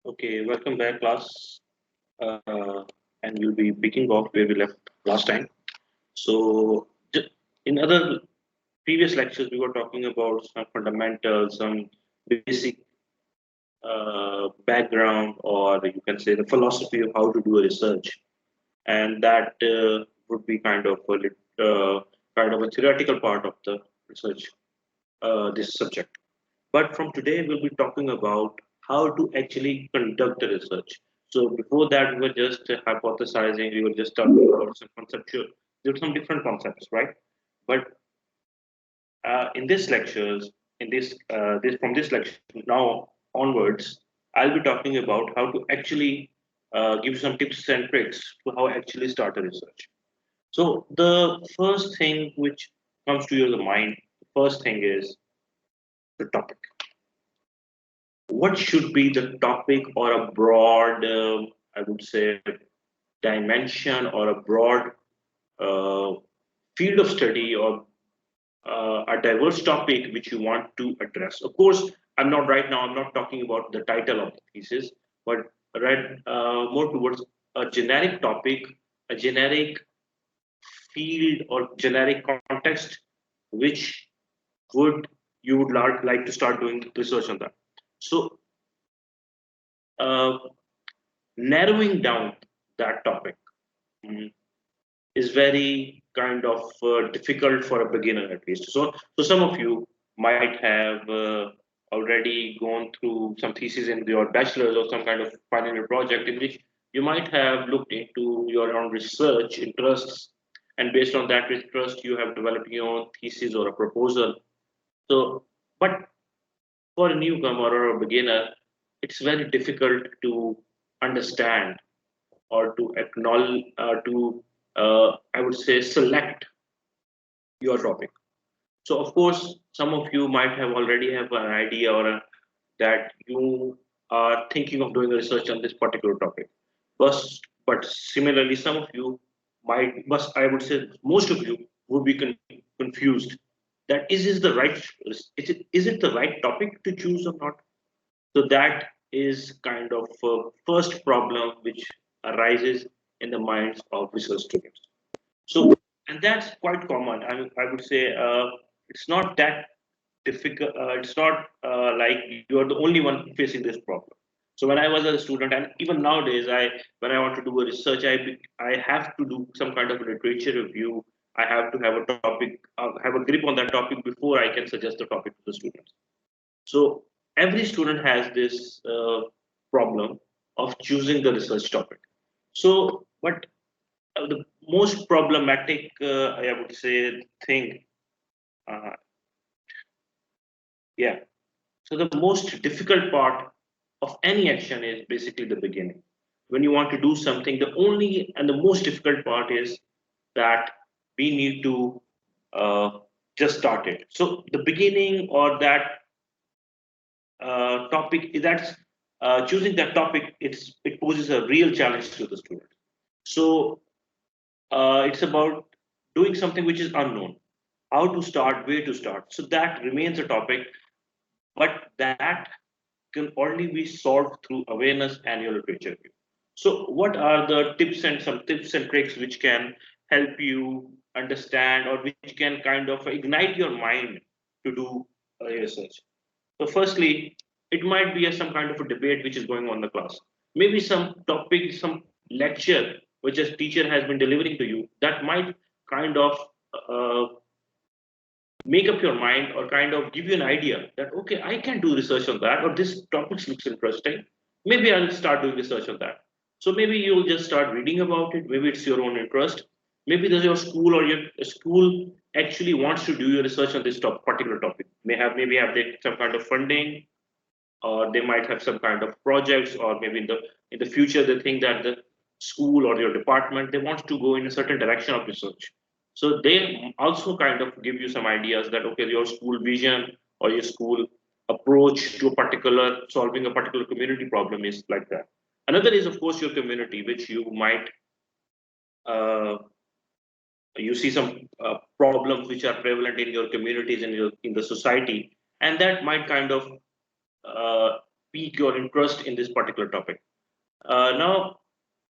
Okay, welcome back, class. Uh, and we'll be picking off where we left last time. So, in other previous lectures, we were talking about some fundamentals, some basic background, or you can say the philosophy of how to do a research, and that would be kind of a theoretical part of the research, this subject. But from today, we'll be talking about how to actually conduct the research. So before that, we were just hypothesizing. We were just talking about some conceptual. There are some different concepts, right? But in this lectures, in this from this lecture now onwards, I'll be talking about how to actually give some tips and tricks to how actually start a research. So the first thing which comes to your mind, the first thing is the topic. What should be the topic or a broad, I would say, dimension or a broad uh, field of study or a diverse topic which you want to address? Of course, I'm not talking about the title of the thesis, but more towards a generic topic, a generic field or generic context, which would you would like to start doing research on that. So uh, narrowing down that topic mm, is very kind of difficult for a beginner at least. So some of you might have already gone through some thesis in your bachelor's or some kind of final year project in which you might have looked into your own research interests, and based on that interest, you have developed your own thesis or a proposal. So, but for a newcomer or a beginner, it's very difficult to understand or to acknowledge, I would say, select your topic. So, of course, some of you might have already have an idea that you are thinking of doing research on this particular topic. But, but similarly, some of you but I would say most of you would be confused that is it the right topic to choose or not? So that is kind of first problem which arises in the minds of research students. So, and that's quite common. I would say it's not that difficult. It's not like you are the only one facing this problem. So when I was a student, and even nowadays, when I want to do a research, I have to do some kind of literature review. I have to have a topic, have a grip on that topic before I can suggest the topic to the students. So every student has this problem of choosing the research topic. So, but the most problematic, I would say, thing, uh, yeah. So the most difficult part of any action is basically the beginning. When you want to do something, the only and the most difficult part is that we need to uh, just start it. So the beginning or that topic that's choosing that topic, it poses a real challenge to the student. So it's about doing something which is unknown, how to start, where to start. So that remains a topic, but that can only be solved through awareness and your literature review. So what are the tips and tricks which can help you understand or which can kind of ignite your mind to do research? So firstly, it might be some kind of a debate which is going on in the class. Maybe some topic, some lecture which a teacher has been delivering to you that might kind of uh, make up your mind or kind of give you an idea that okay, I can do research on that, or this topic looks interesting. Maybe I'll start doing research on that. So maybe you'll just start reading about it. Maybe it's your own interest. Maybe there's your school or your school actually wants to do your research on this particular topic. Maybe have they some kind of funding, or they might have some kind of projects, or maybe in the future they think that the school or your department they want to go in a certain direction of research. So they also kind of give you some ideas that okay, your school vision or your school approach to a particular solving a particular community problem is like that. Another is of course your community, which you might uh, you see some problems which are prevalent in your communities in the society, and that might kind of uh, pique your interest in this particular topic. Now,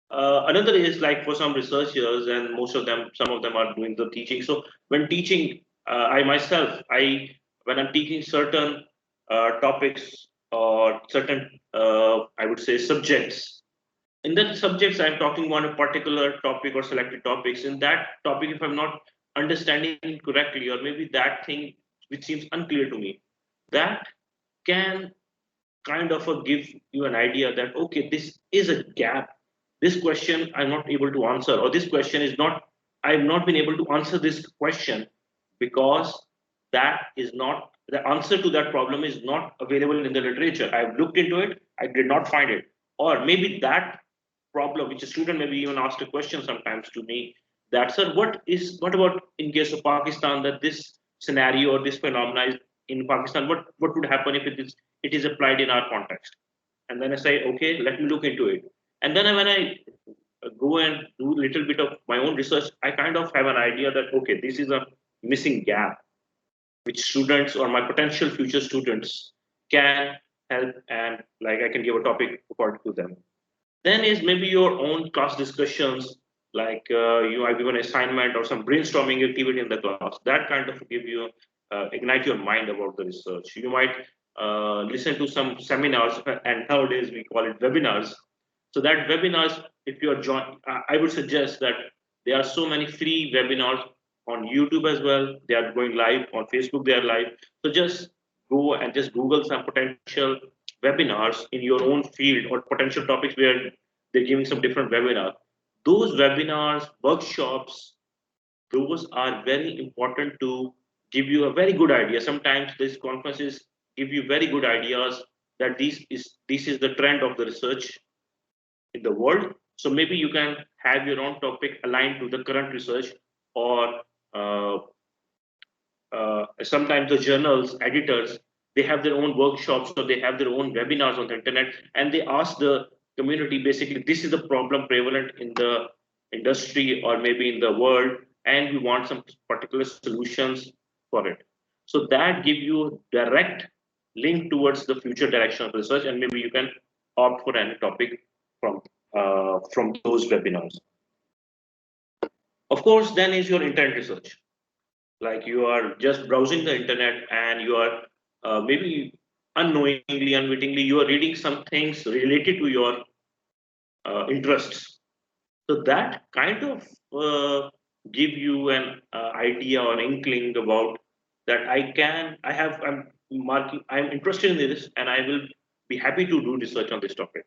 another is like for some researchers, and most of them, some of them are doing the teaching. So when teaching, I myself, when I'm teaching certain topics or certain, I would say, subjects. In that subjects, I'm talking about a particular topic or selected topics. In that topic, if I'm not understanding it correctly, or maybe that thing which seems unclear to me, that can kind of give you an idea that okay, this is a gap. This question I'm not able to answer, or this question is not, I've not been able to answer this question because that is not, the answer to that problem is not available in the literature. I've looked into it, I did not find it. Or maybe that problem which a student maybe even asked a question sometimes to me, that sir, what about in case of Pakistan, that this scenario or this phenomena is in Pakistan, what would happen if it is applied in our context? And then I say, okay, let me look into it. And then when I go and do a little bit of my own research, I kind of have an idea that okay, this is a missing gap which students or my potential future students can help, and like I can give a topic according to them. Then is maybe your own class discussions, like you are given assignment or some brainstorming activity in the class. That kind of give you ignite your mind about the research. You might listen to some seminars, and nowadays we call it webinars. So that webinars, if you are join, I would suggest that there are so many free webinars on YouTube as well. They are going live on Facebook. They are live. So just go and just Google some potential webinars in your own field or potential topics where they're giving some different webinars. Those webinars, workshops, those are very important to give you a very good idea. Sometimes these conferences give you very good ideas that this is the trend of the research in the world. So maybe you can have your own topic aligned to the current research, or uh, sometimes the journals editors, they have their own workshops or they have their own webinars on the internet, and they ask the community basically, this is the problem prevalent in the industry or maybe in the world, and we want some particular solutions for it. So that give you direct link towards the future direction of research, and maybe you can opt for any topic from those webinars. Of course, then is your intent research, like you are just browsing the internet and you are maybe unknowingly, unwittingly, you are reading some things related to your interests. So that kind of give you an idea or inkling about that I'm interested in this and I will be happy to do research on this topic.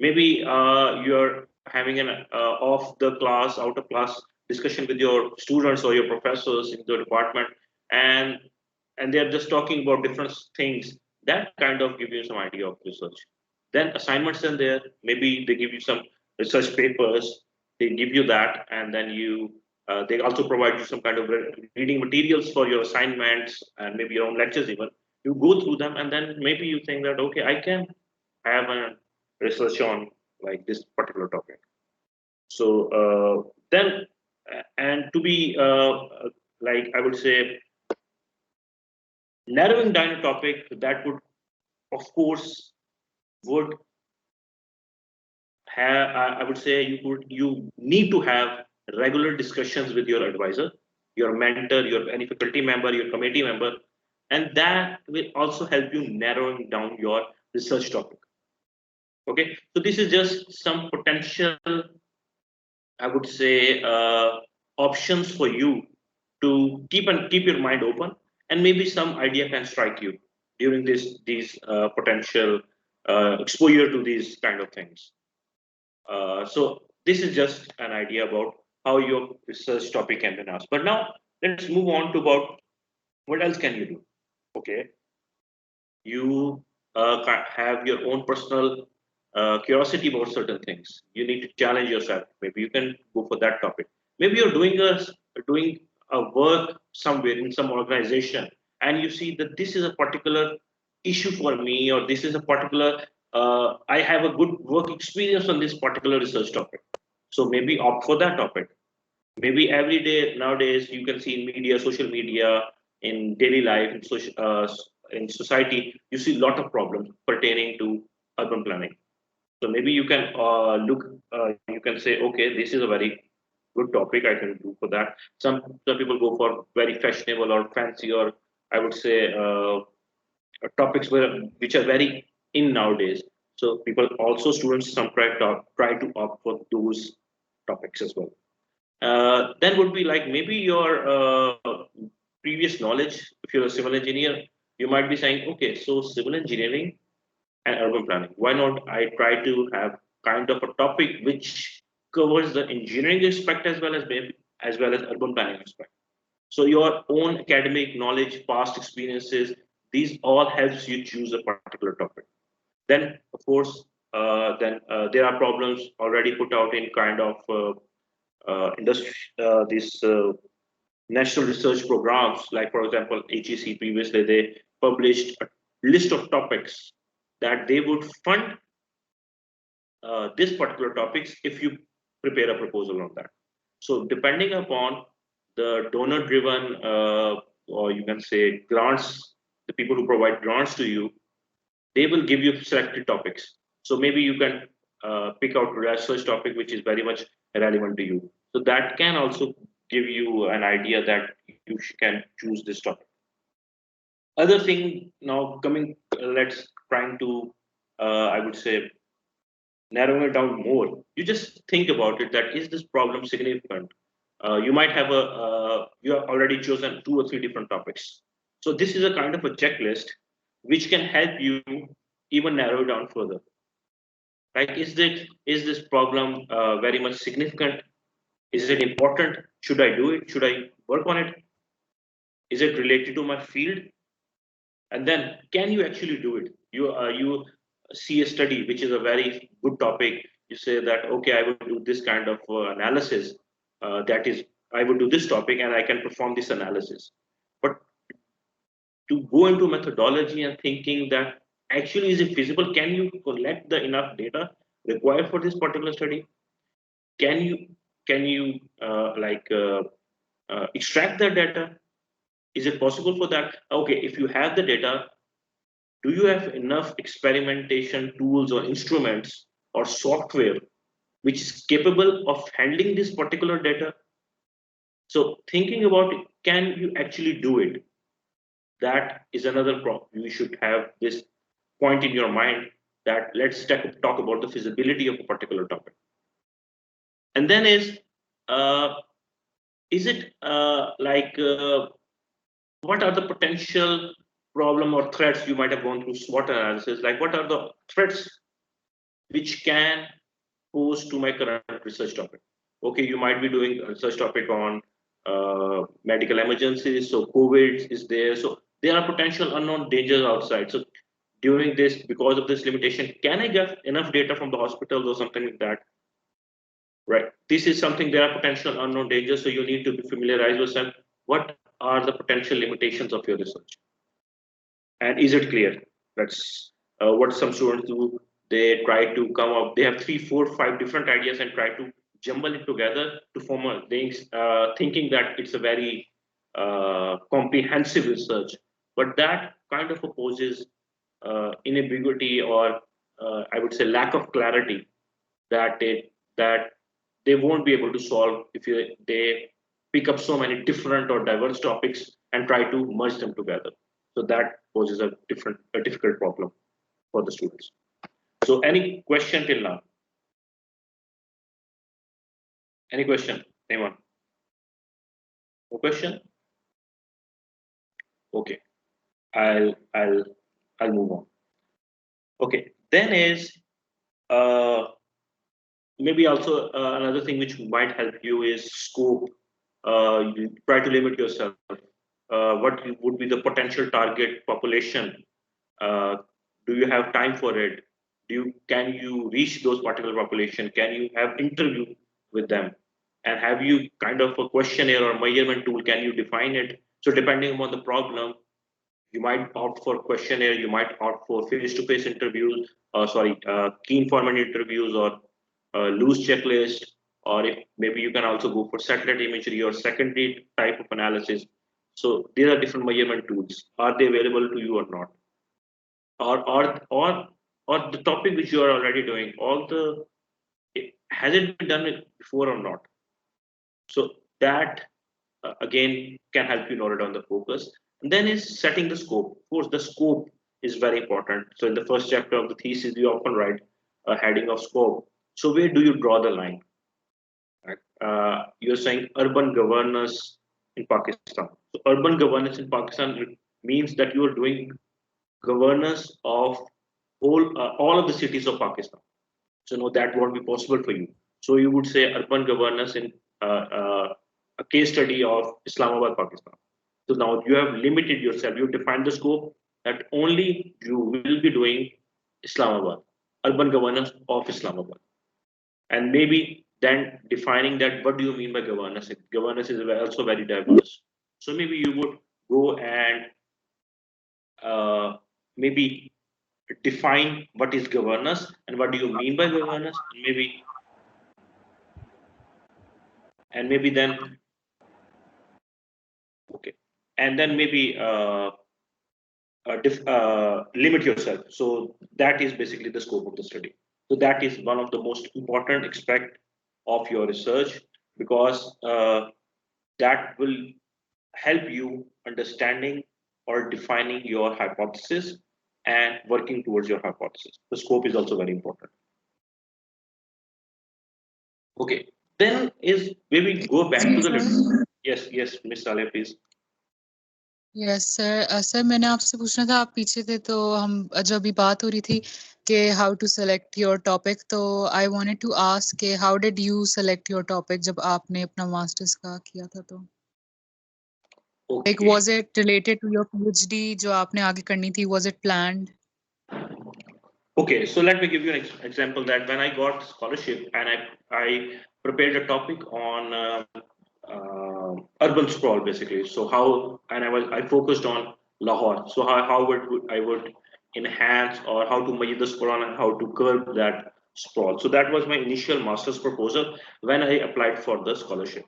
Maybe you're having an off the class, out of class discussion with your students or your professors in the department, and they're just talking about different things. That kind of give you some idea of research. Then assignments in there, maybe they give you some research papers, they give you that, and then they also provide you some kind of reading materials for your assignments and maybe your own lectures even. You go through them, and then maybe you think that okay, I can have a research on like this particular topic. So then, and to be like I would say, narrowing down a topic that would, of course, would have, I would say, you need to have regular discussions with your advisor, your mentor, your any faculty member, your committee member, and that will also help you narrowing down your research topic. Okay, so this is just some potential, I would say, options for you to keep your mind open, and maybe some idea can strike you during these potential exposure to these kind of things. So this is just an idea about how your research topic can be asked. But now let's move on to about what else can you do. Okay, you have your own personal curiosity about certain things. You need to challenge yourself. Maybe you can go for that topic. Maybe you're doing a work somewhere in some organization, and you see that this is a particular issue for me, or this is a particular I have a good work experience on this particular research topic. So maybe opt for that topic. Maybe every day nowadays you can see in media, social media, in daily life, in social, in society, you see a lot of problems pertaining to urban planning. So maybe you can you can say, okay, this is a very good topic I can do for that. Some people go for very fashionable or fancy, or I would say topics which are very in nowadays. So people also students some try to opt for those topics as well. Then would be like maybe your previous knowledge. If you're a civil engineer, you might be saying, okay, so civil engineering and urban planning. Why not I try to have kind of a topic which covers the engineering aspect as well as maybe as well as urban planning aspect. So your own academic knowledge, past experiences, these all helps you choose a particular topic. Then, of course, then there are problems already put out in kind of industry, these national research programs, like for example, HEC previously they published a list of topics that they would fund this particular topics if you prepare a proposal on that. So depending upon the donor driven or you can say grants, the people who provide grants to you, they will give you selected topics. So maybe you can pick out a research topic which is very much relevant to you. So that can also give you an idea that you can choose this topic. Other thing now coming, let's trying to, I would say, narrowing it down more. You just think about it that is this problem significant? You might have you have already chosen 2 or 3 different topics. So this is a kind of a checklist which can help you even narrow it down further. Like, is this problem very much significant? Is it important? Should I do it? Should I work on it? Is it related to my field? And then, can you actually do it? You see a study which is a very good topic. You say that okay, I will do this kind of analysis. That is, I will do this topic and I can perform this analysis. But to go into methodology and thinking that actually is it feasible? Can you collect the enough data required for this particular study? Can you extract the data? Is it possible for that? Okay, if you have the data, do you have enough experimentation tools or instruments or software which is capable of handling this particular data? So thinking about it, can you actually do it? That is another problem. You should have this point in your mind that let's talk about the feasibility of a particular topic. And then is it what are the potential problem or threats? You might have gone through SWOT analysis. Like, what are the threats which can pose to my current research topic? Okay, you might be doing a research topic on medical emergencies. So COVID is there. So there are potential unknown dangers outside. So during this, because of this limitation, can I get enough data from the hospitals or something like that? Right. This is something, there are potential unknown dangers. So you need to familiarize yourself. What are the potential limitations of your research? And is it clear? That's what some students do. They try to come up, they have 3 4 5 different ideas and try to jumble it together to form a things, thinking that it's a very comprehensive research, but that kind of opposes inambiguity or I would say lack of clarity that they won't be able to solve if they pick up so many different or diverse topics and try to merge them together. So that poses a difficult problem for the students. So any question till now? Any question? Anyone? No question? Okay. I'll I'll move on. Okay. Then is uh, maybe also another thing which might help you is scope. You try to limit yourself. What would be the potential target population? Uh, do you have time for it? Can you reach those particular population? Can you have interview with them? And have you kind of a questionnaire or measurement tool? Can you define it? So depending upon the problem, you might opt for questionnaire. You might opt for face-to-face interviews. Key informant interviews or loose checklist. Or if maybe you can also go for satellite imagery or secondary type of analysis. So there are different measurement tools. Are they available to you or not? Or the topic which you are already doing, has it been done before or not? So that again can help you narrow down the focus. And then is setting the scope. Of course, the scope is very important. So in the first chapter of the thesis, we often write a heading of scope. So where do you draw the line? Right? You're saying urban governance in Pakistan. So urban governance in Pakistan means that you are doing governance of all of the cities of Pakistan. So no, that won't be possible for you. So you would say urban governance in a case study of Islamabad, Pakistan. So now you have limited yourself. You defined the scope that only you will be doing Islamabad, urban governance of Islamabad, and maybe then defining that what do you mean by governance? Governance is also very diverse. So maybe you would go and maybe define what is governance and what do you mean by governance, and maybe then okay, and then maybe limit yourself. So that is basically the scope of the study. So that is one of the most important aspect of your research, because that will help you understanding or defining your hypothesis and working towards your hypothesis. The scope is also very important. Okay, then is where we go back to the literature. Yes, Miss Saleh, please. Yes sir sir मैंने आपसे पूछना था, आप पीछे थे तो हम जब अभी बात हो रही थी कि how to select your topic, तो आई वांटेड टू आस्क के how did you select your topic जब आपने अपना मास्टर्स का किया था, तो like Okay. Was it related to your PhD जो आपने आगे करनी थी, was it planned? Okay, so let me give you an example that when I got scholarship and I prepared a topic on urban sprawl basically. So how, and I focused on Lahore. So I would enhance or how to measure the sprawl and how to curb that sprawl. So that was my initial master's proposal when I applied for the scholarship.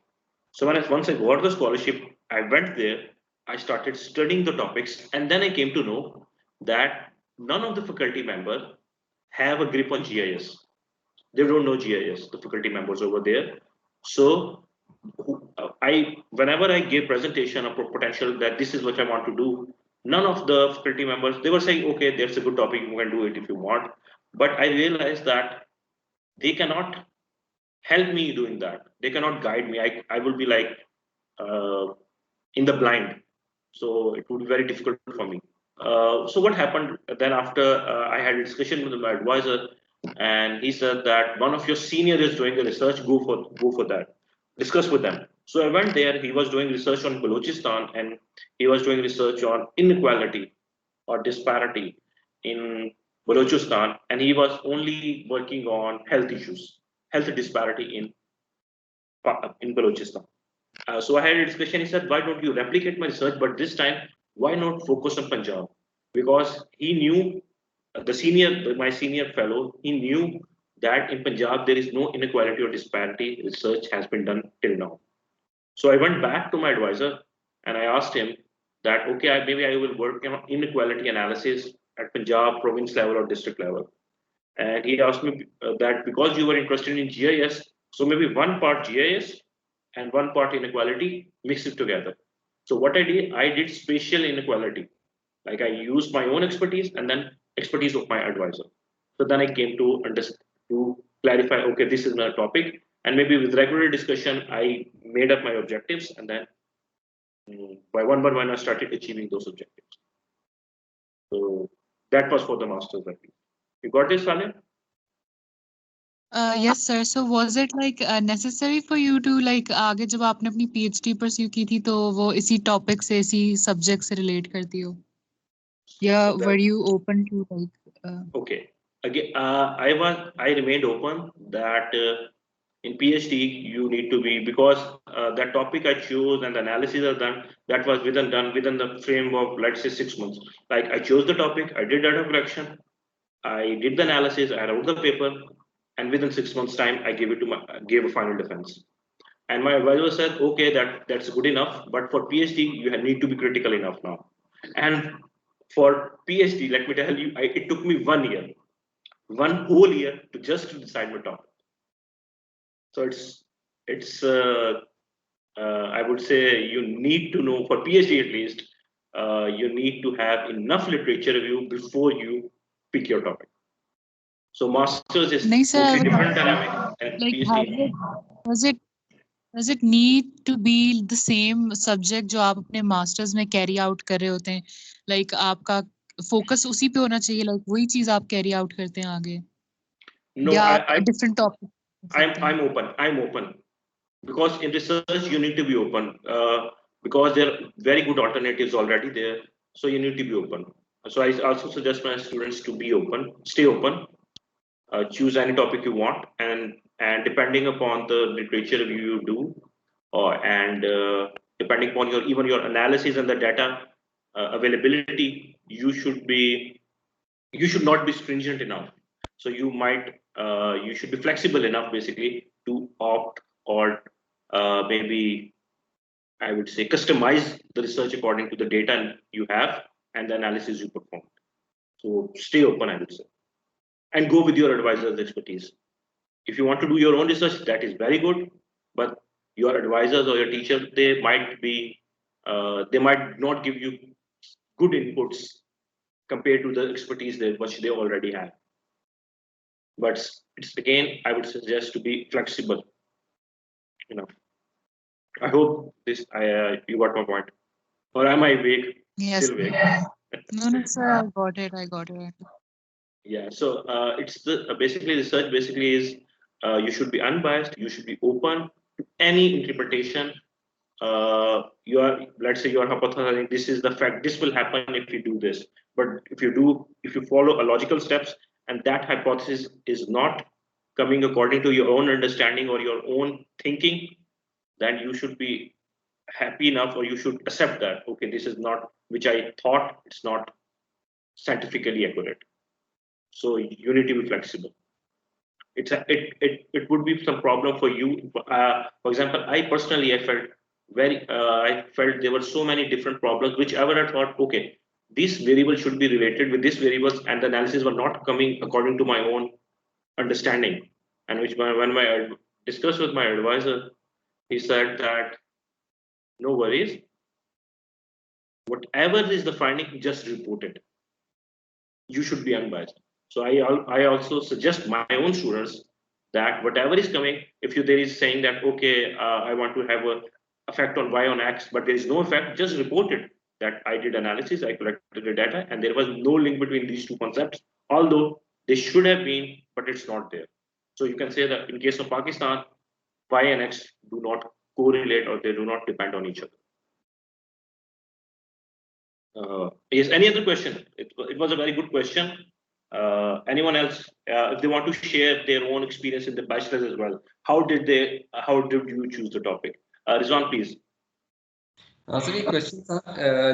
So once I got the scholarship, I went there, I started studying the topics, and then I came to know that none of the faculty members have a grip on GIS. They don't know GIS, the faculty members over there. So whenever I gave presentation of potential that this is what I want to do, none of the faculty members, they were saying, okay, that's a good topic, you can do it if you want. But I realized that they cannot help me doing that. They cannot guide me. I will be like uh, in the blind. So it would be very difficult for me. So what happened then after I had a discussion with my advisor, and he said that one of your senior is doing the research, go for that. Discuss with them. So I went there. He was doing research on Balochistan, and he was doing research on inequality or disparity in Balochistan, and he was only working on health issues, health disparity in Balochistan. So I had a discussion. He said, "Why don't you replicate my research? But this time, why not focus on Punjab?" Because he knew my senior fellow, he knew that in Punjab there is no inequality or disparity. Research has been done till now. So I went back to my advisor and I asked him that, okay, maybe I will work on inequality analysis at Punjab province level or district level. And he asked me that because you were interested in GIS, so maybe one part GIS and one part inequality, mix it together. So what I did spatial inequality. Like I used my own expertise and then expertise of my advisor. So then I came to understand, to clarify, okay, this is my topic. And maybe with regular discussion, I made up my objectives, and then by one, I started achieving those objectives. So that was for the master's degree. You got this, Saleh? Yes sir, so was it like necessary for you to like आगे जब आपने अपनी PhD pursue की थी तो वो इसी topic से, इसी सब्जेक्ट से रिलेट करती हो, या So that were you open to like? okay. Again, I remained open that in PhD you need to be, because that topic I chose and the analysis are done, that was done within the frame of, let's say, 6 months. Like I chose the topic, I did data collection, I did the analysis, I wrote the paper, and within 6 months time I gave a final defense. And my advisor said, okay, that's good enough, but for PhD you need to be critical enough now. And for PhD, let me tell you, it took me 1 year, 1 whole year to just decide my topic. So it's I would say you need to know, for PhD at least, you need to have enough literature review before you pick your topic. So masters is नहीं sir, I totally was different asking, dynamic, and like PhD. does it does it need to be the same subject जो आप अपने masters में carry out कर रहे होते हैं, like आपका focus उसी पे होना चाहिए, like वही चीज आप carry out करते हैं आगे, No, या आप different topic कर सकते हैं? I'm open, because in research you need to be open, because there are very good alternatives already there, so you need to be open. So I also suggest my students to be open, stay open, choose any topic you want, and depending upon the literature review you do, and depending upon your even your analysis and the data availability, you should not be stringent enough. So you should be flexible enough basically to opt, or maybe I would say customize the research according to the data you have and the analysis you perform. So stay open, I would say, and go with your advisor's expertise. If you want to do your own research, that is very good, but your advisors or your teacher, they might not give you good inputs compared to the expertise which they already have. But it's again, I would suggest to be flexible enough. I hope this you got my point, or am I vague? Yes. Still vague. No, sir, I got it. I got it. Yeah. So it's the basically research basically is you should be unbiased. You should be open to any interpretation. You are, let's say you are hypothesizing this is the fact, this will happen if you do this, but if you follow a logical steps and that hypothesis is not coming according to your own understanding or your own thinking, then you should be happy enough, or you should accept that okay, this is not which I thought, it's not scientifically accurate. So you need to be flexible. It would be some problem for you. For example, I felt there were so many different problems whichever I thought okay, this variable should be related with this variables, and the analysis were not coming according to my own understanding. And when I discussed with my advisor, he said that no worries, whatever is the finding, just report it. You should be unbiased. So I also suggest my own students that whatever is coming, if there is saying that okay, I want to have a effect on Y on X, but there is no effect, just report it. That I did analysis, I collected the data, and there was no link between these two concepts, although they should have been, but it's not there. So you can say that in case of Pakistan, Y and X do not correlate, or they do not depend on each other. Yes, any other question? It was a very good question. Anyone else, if they want to share their own experience in the bachelor's as well, how did you choose the topic? Rizwan, please. Sir एक question था,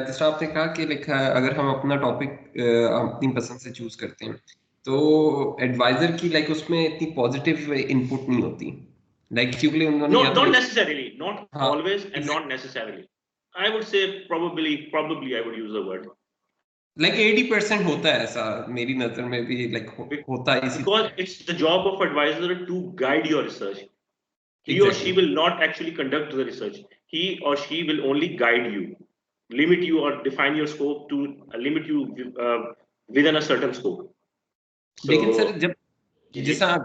जिस तरह आपने कहा कि अगर हम अपना टॉपिक अपनी पसंद से चूज करते हैं तो एडवाइजर की उसमें इतनी पॉजिटिव इनपुट नहीं होती, क्योंकि उन्होंने not necessarily, not always, and not necessarily. I would say probably I would use the word 80% होता है ऐसा मेरी नजर में भी, होता है इसी, because it's the job of advisor to guide your research. He or she will not actually conduct the research. He or she will only guide you, limit you, or define your scope to limit you within a certain scope. लेकिन sir जब जैसा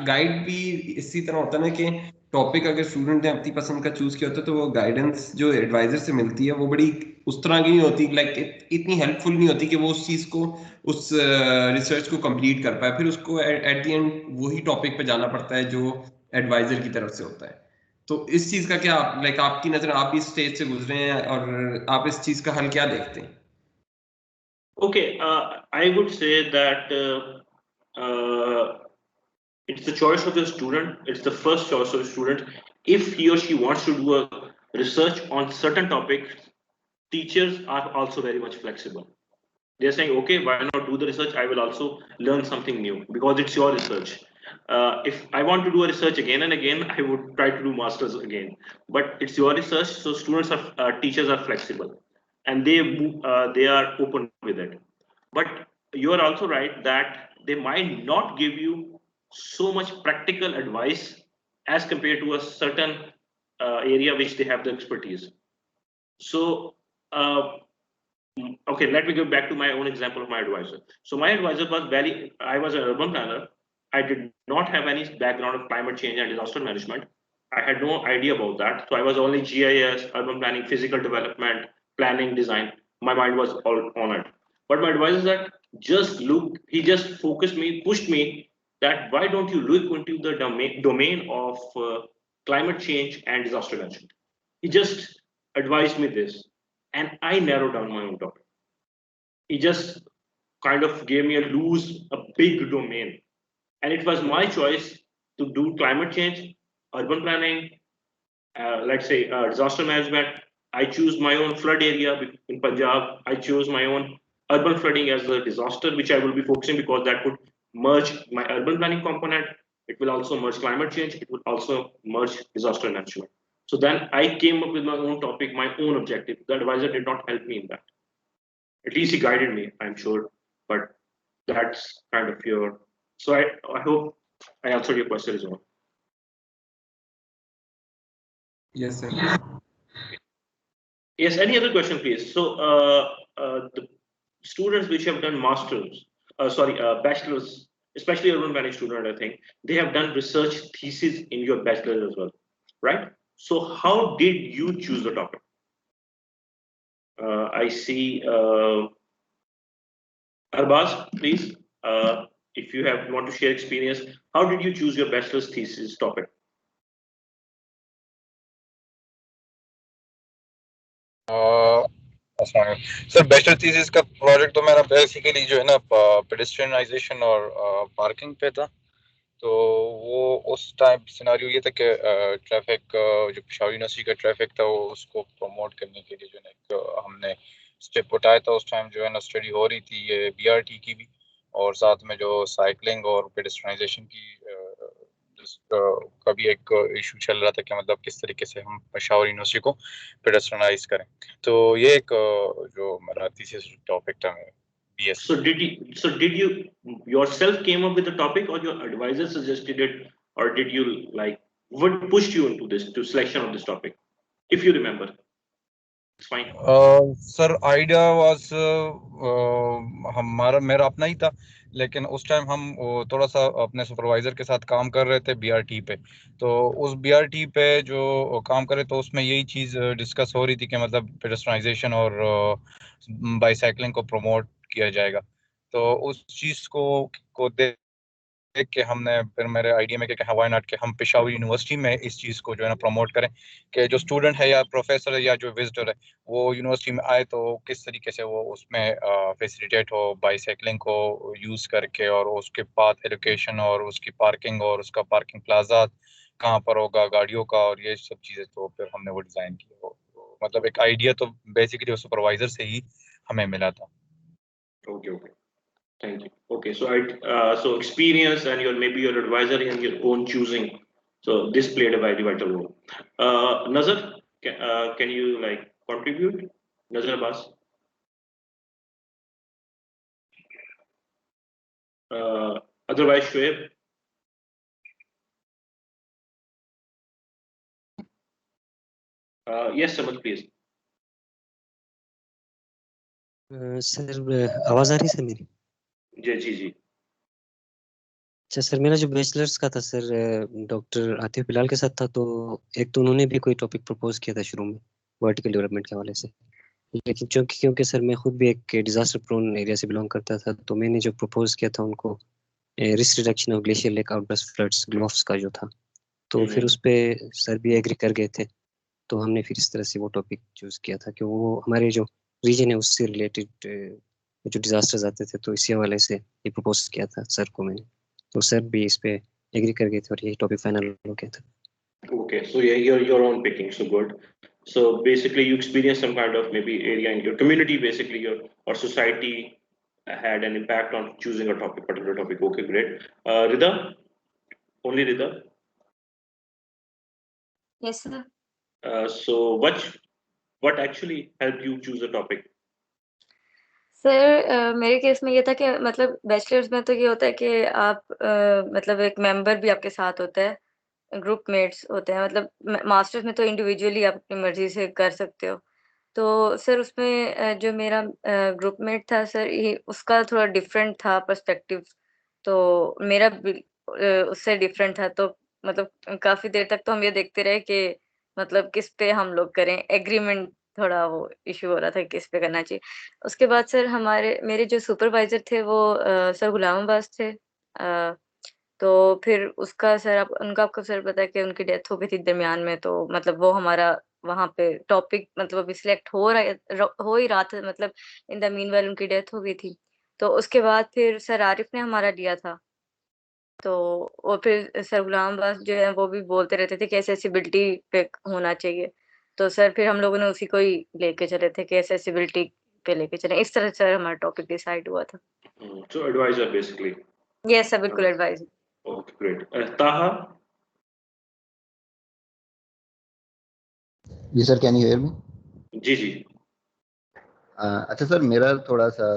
guide भी इसी तरह होता है ना कि टॉपिक अगर स्टूडेंट ने अपनी पसंद का चूज किया होता है तो वो गाइडेंस जो एडवाइजर से मिलती है वो बड़ी उस तरह की नहीं होती, इतनी हेल्पफुल नहीं होती कि वो उस चीज को, उस रिसर्च को कंप्लीट कर पाए, फिर उसको एट द एंड वही टॉपिक पे जाना पड़ता है जो एडवाइजर की तरफ से होता है। तो इस चीज का क्या आपकी नजर, आप इस स्टेज से गुजरे हैं और आप इस चीज का हल क्या देखते हैं? Okay, I would say that it's the choice of the student. It's the first choice of the student. If he or she wants to do a research on certain topics, teachers are also very much flexible. They're saying, okay, why not do the research? I will also learn something new because it's your research. If I want to do a research again and again, I would try to do masters again. But it's your research, so students are teachers are flexible, and they are open with it. But you are also right that they might not give you so much practical advice as compared to a certain area which they have the expertise. So uh, okay, let me go back to my own example of my advisor. So my advisor was I was an urban planner. I did not have any background of climate change and disaster management. I had no idea about that. So I was only GIS, urban planning, physical development, planning, design. My mind was all on it. But my advisor said, just look, he just focused me, pushed me that why don't you look into the domain of climate change and disaster management. He just advised me this, and I narrowed down my own topic. He just kind of gave me a big domain, and it was my choice to do climate change, urban planning, let's say disaster management. I choose my own flood area in Punjab. I chose my own urban flooding as a disaster, which I will be focusing because that would merge my urban planning component. It will also merge climate change. It would also merge disaster management. So then I came up with my own topic, my own objective. The advisor did not help me in that. At least he guided me, I'm sure. But that's kind of your. So I hope I answered your question as well. Yes, sir. Yes, any other question, please? So the students which have done masters, bachelors, especially urban planning student, I think they have done research thesis in your bachelor's as well, right? So how did you choose the topic? I see. Arbaz, please, if you want to share experience, how did you choose your bachelor's thesis topic? Sir bachelor thesis का project तो मेरा basically जो है ना पेडेस्ट्रियनाइजेशन और parking पे था। तो वो उस टाइम सिनारियो ये था कि ट्रैफिक जो पेशावर यूनिवर्सिटी का ट्रैफिक था वो उसको प्रमोट करने के लिए जो है हमने स्टेप उठाया था। उस टाइम जो है ना स्टडी हो रही थी ये बीआरटी की भी, और साथ में जो साइकिलिंग और पेडेस्ट्रियनाइजेशन की का भी एक इशू चल रहा था कि मतलब किस तरीके से हम पेशावर यूनिवर्सिटी को पेडेस्ट्रियनाइज करें। तो ये एक जो मेरा थीसिस टॉपिक था मेरा BS। So did you yourself came up with the topic, or your advisor suggested it, or did you like what pushed you into this to selection of this topic, if you remember? It's fine. Sir idea was हमारा मेरा अपना ही था, लेकिन उस time हम थोड़ा सा अपने सुपरवाइजर के साथ काम कर रहे थे बीआरटी पे। तो उस बीआरटी पे जो काम कर रहे तो उसमें यही चीज़ डिस्कस हो रही थी कि मतलब पेडेस्ट्रियनाइजेशन और बाईसाइकिलिंग को प्रमोट किया जाएगा। तो उस चीज़ को देख के हमने फिर मेरे आइडिया में कि व्हाई नॉट कि हम पेशावर यूनिवर्सिटी में इस चीज़ को जो है ना प्रमोट करें कि जो स्टूडेंट है या प्रोफेसर है या जो विजिटर है वो यूनिवर्सिटी में आए तो किस तरीके से वो उसमें फैसिलिटेट हो बाईसाइकिलिंग को यूज़ करके, और उसके पाथ एलोकेशन और उसकी पार्किंग और उसका पार्किंग प्लाजा कहाँ पर होगा गाड़ियों का और ये सब चीज़ें। तो फिर हमने वो डिज़ाइन किया। मतलब एक आइडिया तो बेसिकली सुपरवाइजर से ही हमें मिला था। Okay. Thank you. Okay, so so experience and maybe your advisor and your own choosing. So this played a very vital role. Nazar, can you like contribute? Nazar Abbas. Otherwise, Shoaib. Yes, Samad, please. Sir आवाज आ रही sir मेरी? जी। अच्छा sir, मेरा जो bachelors का था sir doctor Atif Bilal के साथ था। तो एक तो उन्होंने भी कोई टॉपिक प्रपोज किया था शुरू में वर्टिकल डेवलपमेंट के हवाले से, लेकिन क्योंकि सर मैं खुद भी एक डिजास्टर प्रोन एरिया से बिलोंग करता था, तो मैंने जो प्रपोज किया था उनको risk reduction of glacier lake outburst floods gloves का जो था, तो फिर उस पर सर भी एग्री कर गए थे। तो हमने फिर इस तरह से वो टॉपिक चूज किया था कि वो हमारे जो रीजन है उससे रिलेटेड जो डिजास्टर्स आते थे, तो इसी हवाले से ये प्रपोज किया था सर को मैंने। तो सर भी इस पे एग्री कर गए थे और यही टॉपिक फाइनल हो गया था। Okay, so yeah, your own picking, so good. So basically, you experienced some kind of maybe area in your community, basically your or society had an impact on choosing a topic, particular topic. Okay, great. Rida. Only Rida? Yes, sir. So what actually helped you choose a topic? Sir मेरे case में ये था कि मतलब bachelors में तो ये होता है कि आप मतलब एक मेंबर भी आपके साथ होता है, ग्रुप मेट्स होते हैं, मतलब मास्टर्स में तो इंडिविजुअली आप अपनी मर्जी से कर सकते हो। तो सर उसमें जो मेरा ग्रुपमेट था सर, ये उसका थोड़ा डिफरेंट था पर्सपेक्टिव, तो मेरा उससे डिफरेंट था। तो मतलब काफ़ी देर तक तो हम ये देखते रहे कि मतलब किस पे हम लोग करें, एग्रीमेंट थोड़ा वो इश्यू हो रहा था किस पे करना चाहिए। उसके बाद सर मेरे जो सुपरवाइज़र थे वो सर गुलाम अब्बास थे। तो फिर उसका सर उनका आपको सर पता है कि उनकी डेथ हो गई थी दरमियान में, तो मतलब वो हमारा वहाँ पे टॉपिक मतलब अभी सिलेक्ट हो ही रहा था, मतलब इन द मीनवाइल उनकी डेथ हो गई थी। तो उसके बाद फिर सर आरिफ ने हमारा लिया था। तो और फिर सर गुलाम अब्बास जो है वो भी बोलते रहते थे कि एक्सेसिबिलिटी पे होना चाहिए। तो सर फिर हम लोगों ने उसी को ही लेके चले थे कि एक्सेसिबिलिटी पे लेके चले। इस तरह सर हमारा टॉपिक डिसाइड हुआ था। So advisor basically. Yes sir, बिल्कुल एडवाइस। Okay, great. Taha? जी sir, can you hear me? जी जी। अच्छा सर, मेरा थोड़ा सा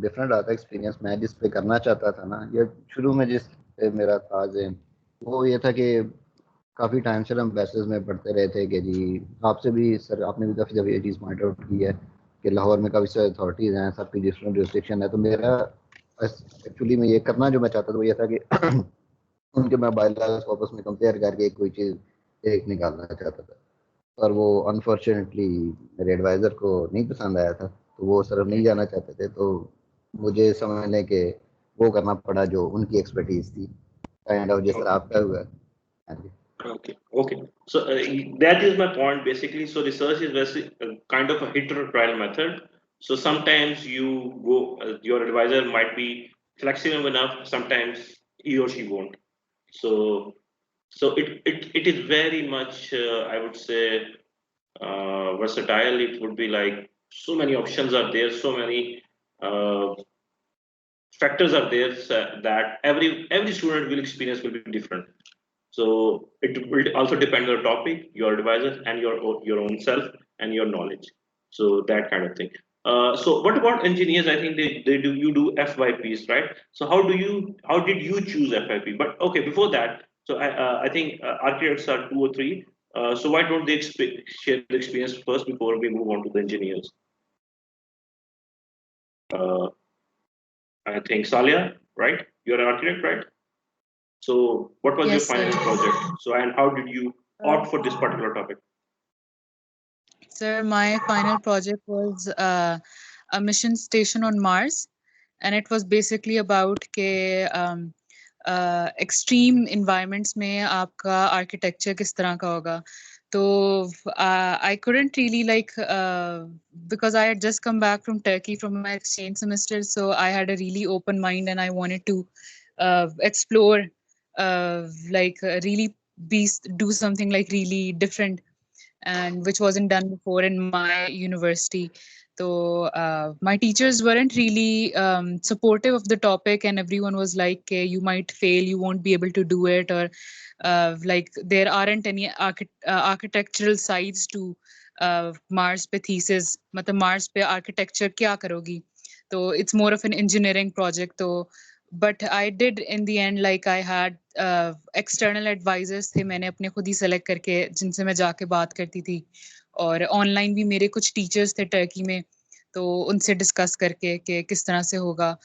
डिफरेंट रहा था एक्सपीरियंस। मैं जिस पे करना चाहता था ना, ये शुरू में जिस पे मेरा था वो ये था कि काफ़ी टाइम से हम बैसेस में पढ़ते रहे थे कि जी, आपसे भी सर, आपने भी काफ़ी जब ये चीज़ पॉइंट आउट की है कि लाहौर में काफ़ी सारी अथॉरिटीज़ हैं, सबकी डिफरेंट जुरिस्डिक्शन है। तो मेरा एक्चुअली मैं ये करना जो मैं चाहता था वो ये था कि उनके मैं बायलॉज आपस में कंपेयर करके कोई चीज़ एक निकालना चाहता था। पर वो अनफॉर्चुनेटली मेरे एडवाइज़र को नहीं पसंद आया था, तो वो सर नहीं जाना चाहते थे। तो मुझे समझने के वो करना पड़ा जो उनकी एक्सपर्टीज थी, काइंड ऑफ जैसा आपका हुआ है। हाँ जी। Okay, okay. So that is my point basically. So research is kind of a hit or trial method. So sometimes you go, your advisor might be flexible enough. Sometimes he or she won't. So it is very much I would say versatile. It would be like so many options are there, so many uh, factors are there that every student will experience will be different. So it will also depend on the topic, your advisor, and your own self and your knowledge. So that kind of thing. So what about engineers? I think they do you do FYPs, right? So how did you choose FYP? But okay, before that, so I think architects are 2 or 3. So why don't they share the experience first before we move on to the engineers? Uh, I think Salia, right? You're an architect, right? So what was your Yes, sir. final project? So and how did you opt for this particular topic? Sir, my final project was a mission station on Mars, and it was basically about के extreme environments में आपका architecture किस तरह का होगा. So I couldn't really because I had just come back from Turkey from my exchange semester, so I had a really open mind and I wanted to explore, really do something like really different, and which wasn't done before in my university. So my teachers weren't really supportive of the topic, and everyone was like, you might fail, you won't be able to do it, or like there aren't any architectural sides to Mars pe thesis. मतलब Mars पे architecture क्या करोगी? So it's more of an engineering project. So but I did in the end, like I had external advisors थे, मैंने अपने खुद ही select करके जिनसे मैं जाके बात करती थी, और online भी मेरे कुछ teachers थे टर्की में, तो उनसे discuss करके कि किस तरह से होगा.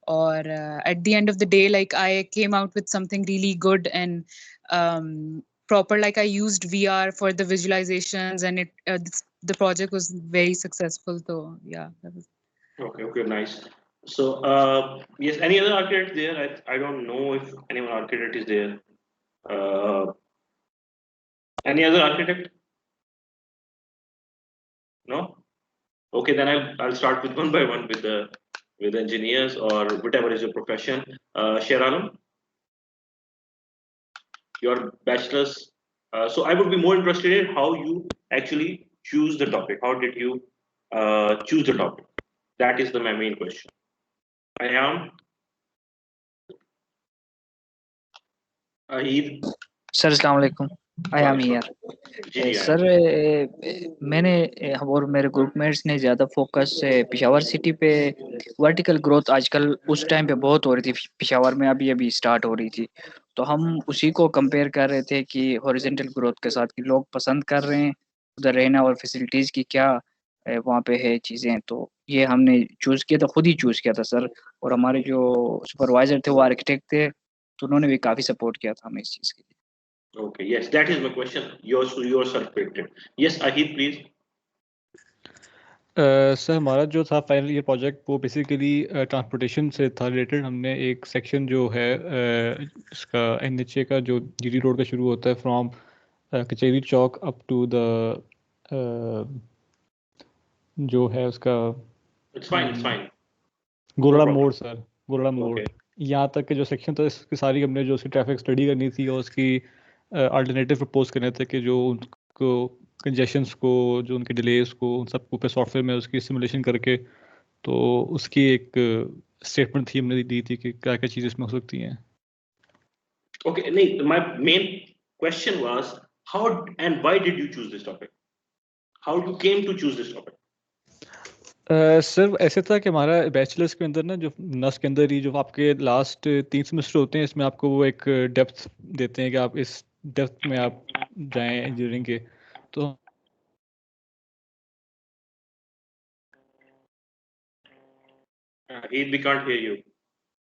और at the end of the day, like I came out with something really good and proper. Like I used VR for the visualizations, and the project was very successful. So yeah, that was. Okay, nice. So yes, any other architect there? I don't know if anyone architect is there. Any other architect? No. Okay, then I'll start with one by one with engineers or whatever is your profession. Sheralam, your bachelor's. So I would be more interested in how you actually choose the topic. How did you choose the topic? That is my main question. I am. Ahid, sir अस्सलाम वालेकुम, I am here. जी जी sir मैंने और मेरे groupmates ने ज़्यादा focus Peshawar city पे वर्टिकल ग्रोथ आजकल उस टाइम पे बहुत हो रही थी, पेशावर में अभी अभी स्टार्ट हो रही थी, तो हम उसी को कंपेयर कर रहे थे कि हॉरिजॉन्टल ग्रोथ के साथ कि लोग पसंद कर रहे हैं उधर रहना और फैसिलिटीज़ की क्या वहाँ पे है चीज़ें, तो ये हमने चूज़ किया था, खुद ही चूज़ किया था सर। और हमारे जो सुपरवाइज़र थे वो आर्किटेक्ट थे, तो उन्होंने भी काफ़ी सपोर्ट किया था हमें इस चीज़ के लिए। Okay, yes, that is my question. Yours perspective. Yes, Ahid, please. Sir हमारा जो था फाइनल ईयर प्रोजेक्ट वो बेसिकली ट्रांसपोर्टेशन से था रिलेटेड। हमने एक सेक्शन जो है इसका NHA का जो GT रोड का शुरू होता है फ्रॉम कचेरी चौक अप टू द जो है उसका It's fine, it's fine. Golra problem. मोड़ सर, गोलड़ा मोड़ Okay. यहाँ तक के जो सेक्शन था इसकी सारी हमने जो उसकी ट्रैफिक स्टडी करनी थी और उसकी अल्टरनेटिव प्रपोज करने थे कि जो उनको कंजेशंस को, जो उनके डिलेस को, उन सबको पे सॉफ्टवेयर में उसकी सिमुलेशन करके तो उसकी एक स्टेटमेंट थी हमने दी थी कि क्या क्या चीज़ें इसमें हो सकती हैं। Okay, Nate, my main question was how and why did you choose this topic? How you came to choose this topic? Sir ऐसे था कि हमारा बैचलर्स के अंदर ना जो नस के अंदर ही जो आपके लास्ट 3 सेमेस्टर होते हैं इसमें आपको वो एक डेप्थ देते हैं कि आप इस डेप्थ में आप जाएं इंजीनियरिंग के, तो Ahid, we can't hear you.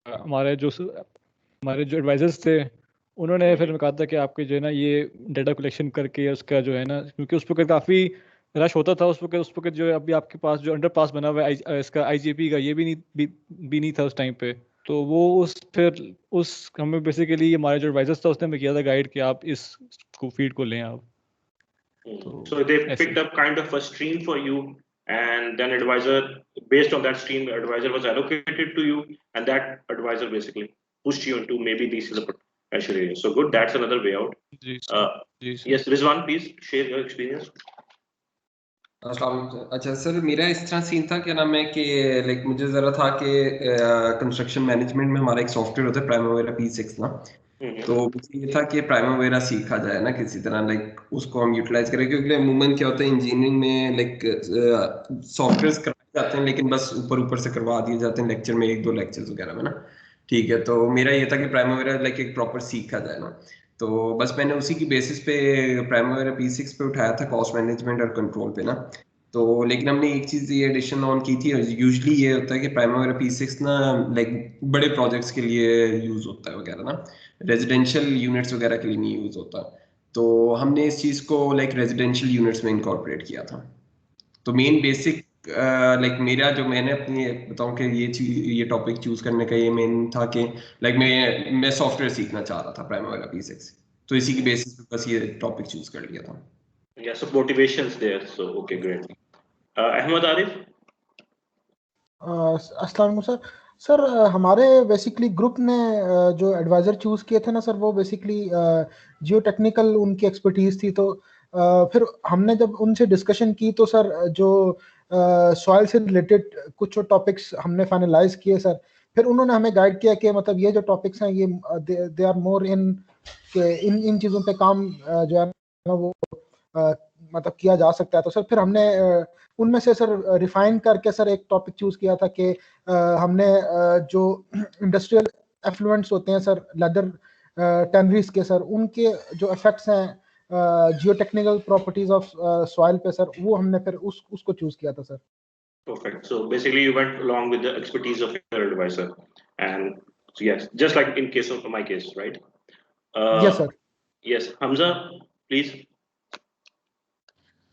हमारे जो एडवाइजर्स थे उन्होंने फिर कहा था कि आपके जो है ना ये डाटा कलेक्शन करके उसका जो है ना, क्योंकि उस पर काफ़ी रश होता था उस वक्त जो है अभी आपके पास जो अंडर पास बना हुआ है इसका IGP का ये भी नहीं था उस टाइम पे, तो वो उस हमें बेसिकली हमारे जो एडवाइजर्स था उसने हमें किया था गाइड कि आप इस फील्ड को लें आप। So they picked up kind of a stream for you, and then advisor, based on that stream, advisor was allocated to you, and that advisor basically pushed you into maybe this is a potential area. So good, that's another way out. Yes, Rizwan, please share your experience. अच्छा sir, मेरा इस तरह scene था, क्या नाम है कि like मुझे ज़रा था कि कंस्ट्रक्शन मैनेजमेंट में हमारा एक सॉफ्टवेयर होता है प्राइमवेरा P6 ना, तो ये था कि प्राइमवेरा सीखा जाए ना किसी तरह, लाइक उसको हम यूटिलाइज करें, क्योंकि अमूमन क्या होता है इंजीनियरिंग में लाइक सॉफ्टवेयर करवाए जाते हैं लेकिन बस ऊपर से करवा दिए जाते हैं लेक्चर में, 1-2 लेक्चर्स वगैरह में ना, ठीक है। तो मेरा ये था कि प्राइमवेरा लाइक एक प्रॉपर सीखा जाए ना, तो बस मैंने उसी की बेसिस पे प्राइमवेरा P6 पे उठाया था कॉस्ट मैनेजमेंट और कंट्रोल पे ना। तो लेकिन हमने एक चीज़ ये एडिशन ऑन की थी, यूजुअली ये होता है कि प्राइमवेरा P6 ना लाइक बड़े प्रोजेक्ट्स के लिए यूज़ होता है वगैरह ना, रेजिडेंशियल यूनिट्स वगैरह के लिए नहीं यूज़ होता। तो हमने इस चीज़ को लाइक रेजिडेंशियल यूनिट्स में इनकॉर्पोरेट किया था। तो मेन बेसिक लाइक मेरा जो मैंने अपनी बताऊं कि ये टॉपिक चूज करने का ये मेन था कि लाइक मैं सॉफ्टवेयर सीखना चाह रहा था प्राइमवेरा P6, तो इसी की बेसिस पे बस ये टॉपिक चूज कर लिया था। Yeah, so motivations there. So okay, great. Ahmed Arif. अस्सलाम वालेकुम सर। हमारे बेसिकली ग्रुप ने जो एडवाइज़र चूज़ किए थे ना सर, वो बेसिकली जियो टेक्निकल उनकी एक्सपर्टीज़ थी, तो फिर हमने जब उनसे डिस्कशन की तो सर जो सॉइल से रिलेटेड कुछ टॉपिक्स हमने फाइनलाइज किए सर, फिर उन्होंने हमें गाइड किया कि मतलब ये जो टॉपिक्स हैं ये दे आर मोर इन चीज़ों पे काम जो है ना वो मतलब किया जा सकता है। तो सर फिर हमने उनमें से सर रिफाइन करके सर एक टॉपिक चूज किया था कि हमने जो इंडस्ट्रियल एफ्लुएंट्स होते हैं सर लेदर टैनरीज के सर, उनके जो इफेक्ट्स हैं जियो टेक्निकल प्रॉपर्टीज ऑफ सॉइल पे सर, वो हमने फिर उसको चूज किया था sir. Perfect. So basically, you went along with the expertise of your advisor, and so yes, just like in case of my case, right? Yes, sir. Yes, Hamza, please.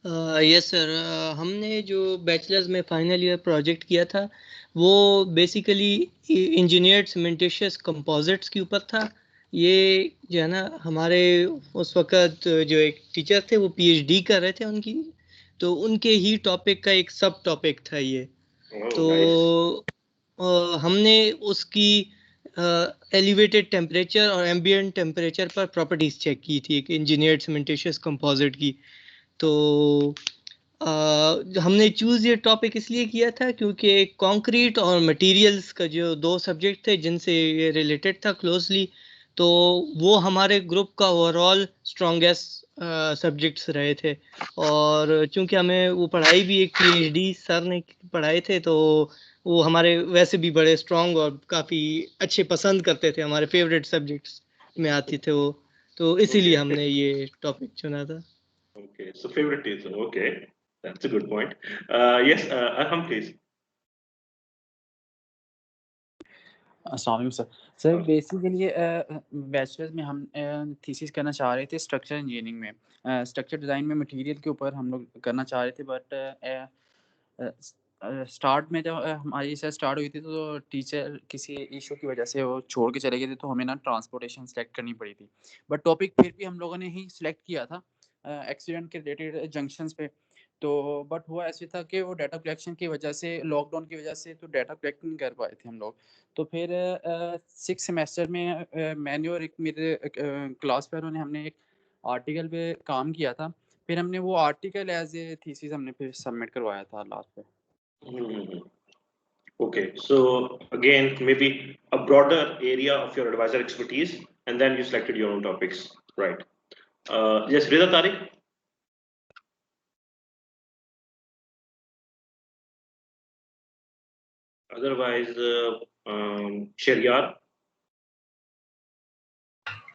Yes sir, हमने जो bachelors में final year project किया था वो basically engineered सीमेंटिशियस composites के ऊपर था। ये जो है ना हमारे उस वक़्त जो एक टीचर थे वो PhD कर रहे थे उनकी, तो उनके ही टॉपिक का एक सब टॉपिक था ये। तो हमने उसकी एलिवेटेड टेम्परेचर और एम्बिएंट टेम्परेचर पर प्रॉपर्टीज चेक की थी एक इंजीनियर्ड सीमेंटिशियस कंपोजिट की। तो हमने चूज़ ये टॉपिक इसलिए किया था क्योंकि कंक्रीट और मटेरियल्स का जो 2 सब्जेक्ट थे जिनसे ये रिलेटेड था क्लोजली, तो वो हमारे ग्रुप का ओवरऑल स्ट्रॉन्गेस्ट सब्जेक्ट्स रहे थे। और चूंकि हमें वो पढ़ाई भी एक PhD सर ने पढ़ाए थे, तो वो हमारे वैसे भी बड़े स्ट्रॉन्ग और काफ़ी अच्छे पसंद करते थे, हमारे फेवरेट सब्जेक्ट्स में आती थे वो, तो इसीलिए हमने ये टॉपिक चुना था। Okay, so favoritism. Okay, that's a good point. Yes, Arham, please. अस्सलाम सर। सर बेसिकली बैचलर्स में हम थीसिस करना चाह रहे थे स्ट्रक्चर इंजीनियरिंग में, स्ट्रक्चर डिज़ाइन में मटेरियल के ऊपर हम लोग करना चाह रहे थे। बट स्टार्ट में जब हमारी रिसर्च स्टार्ट हुई थी तो टीचर किसी इशू की वजह से वो छोड़ के चले गए थे, तो हमें ना ट्रांसपोर्टेशन सेलेक्ट करनी पड़ी थी। बट टॉपिक फिर भी हम लोगों ने ही सिलेक्ट किया था एक्सीडेंट के रिलेटेड जंक्शंस पे। तो बट हुआ ऐसे था कि वो डाटा कलेक्शन की वजह से, लॉकडाउन की वजह से, तो डाटा कलेक्ट नहीं कर पाए थे हम लोग। तो फिर 6 सेमेस्टर में मैंने और एक मेरे क्लास फेलो ने हमने एक आर्टिकल पे काम किया था। फिर हमने वो आर्टिकल एज ए थीसिस हमने फिर सबमिट करवाया था लास्ट पे। Okay, so again, maybe a broader area of your advisor expertise, and then you selected your own topics, right? Yes, Reza Tariq. Otherwise, Sharyar.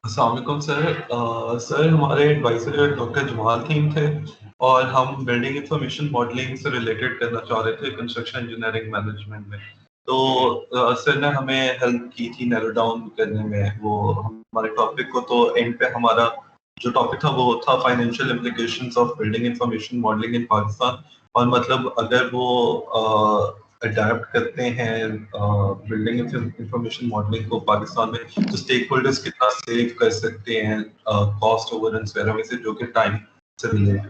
अस्सलाम सर। सर हमारे adviser doctor Jamal theme थे और हम building information modelling से related करना चाह रहे थे कंस्ट्रक्शन इंजीनियरिंग मैनेजमेंट में। तो सर ने हमें हेल्प की थी नैरो डाउन करने में वो हमारे टॉपिक को। तो एंड पे हमारा जो टॉपिक था वो था financial implications of building information modelling in Pakistan. और मतलब अगर वो अडेप्ट करते हैं बिल्डिंग इंफॉर्मेशन मॉडलिंग को पाकिस्तान में, तो स्टेक होल्डर्स कितना सेव कर सकते हैं कॉस्ट ओवररन्स वगैरह में से, जो कि टाइम से रिलेट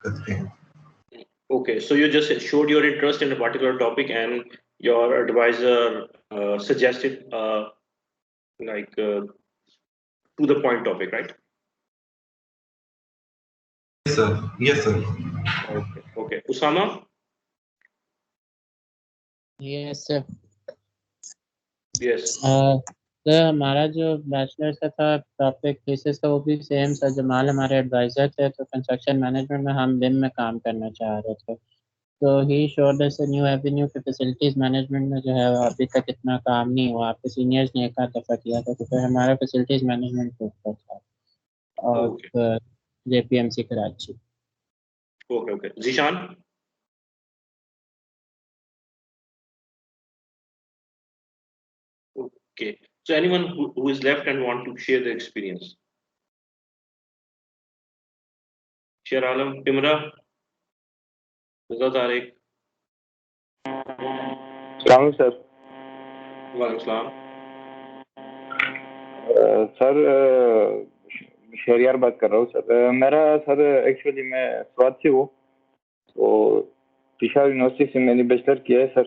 करते हैं। Okay, so you just showed your interest in a particular topic, and your advisor suggested like to the point topic, right? Yes, sir. Yes, sir. Okay. Okay. Usama. Yes, sir. Yes. तो हमारा जो bachelor का था topic thesis का वो भी same था। जमाल हमारे एडवाइजर थे, तो कंस्ट्रक्शन मैनेजमेंट में हम बिम में काम करना चाह रहे थे। तो he showed us a new Avenue कि फैसिलिटीज मैनेजमेंट में जो है अभी तक इतना काम नहीं हुआ। आपके सीनियर्स ने एक आध दफ़ा किया था, तो फिर हमारा फैसिलिटीज मैनेजमेंट के ऊपर था और JPMC Karachi. Okay. Okay. Zishan. Okay. So anyone who is left and want to share their experience? Share Alam, Timra, Reza Tariq. Assalamu sir. Walaikum salam. Sir Shahryar बात कर रहा हूँ सर। मेरा सर एक्चुअली मैं स्वाद से हूँ, तो पेशावर यूनिवर्सिटी से मैंने बैचलर किया है सर।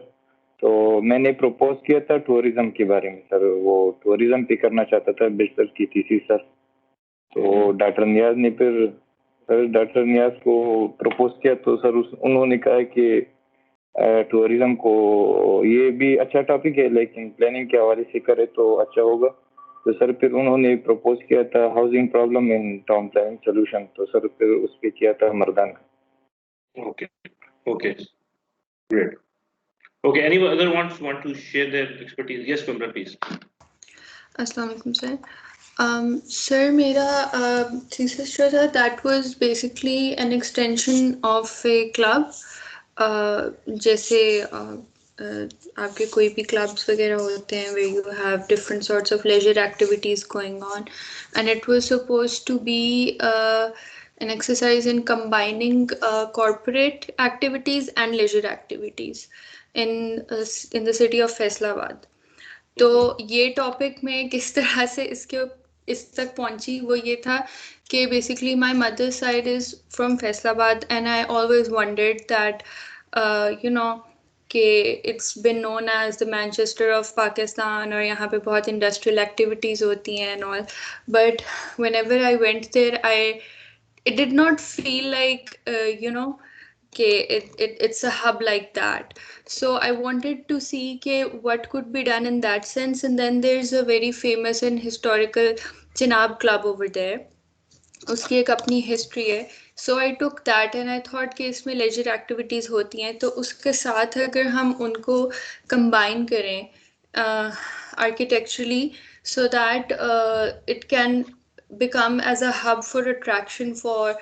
तो मैंने प्रपोज किया था टूरिज्म के बारे में सर, वो टूरिज्म पे करना चाहता था बैचलर की थी सर। तो डॉक्टर नियाज ने फिर सर डॉक्टर नियाज को प्रपोज किया, तो सर उन्होंने कहा कि टूरिज्म को ये भी अच्छा टॉपिक है, लेकिन प्लानिंग के हवाले से करे तो अच्छा होगा। तो सर फिर उन्होंने प्रपोज किया था housing problem in town planning solution, तो सर फिर उस पर किया था मर्दान का। Okay. Okay. Great. Okay. Anyone other want to share their expertise? Yes, Kumra, please. Assalamu alaikum sir. Sir, मेरा thesis जो था that was basically an extension of a club. जैसे आपके कोई भी clubs वगैरह होते हैं where you have different sorts of leisure activities going on, and it was supposed to be an exercise in combining corporate activities and leisure activities in the city of Faisalabad. तो ये topic में किस तरह से इस तक पहुंची वो ये था कि basically my mother side is from Faisalabad and I always wondered that you know कि it's been known as the Manchester of Pakistan, और यहाँ पे बहुत इंडस्ट्रियल एक्टिविटीज़ होती हैं and all, but whenever I went there it did not feel like it's a hub like that. So I wanted to see what could be done in that sense. And then there's a very famous and historical Chenab Club over there. उसकी एक अपनी history है. So I took that and I thought कि इसमें laser activities होती हैं, तो उसके साथ अगर हम उनको कंबाइन करें architecturally, so that it can become as a hub for attraction for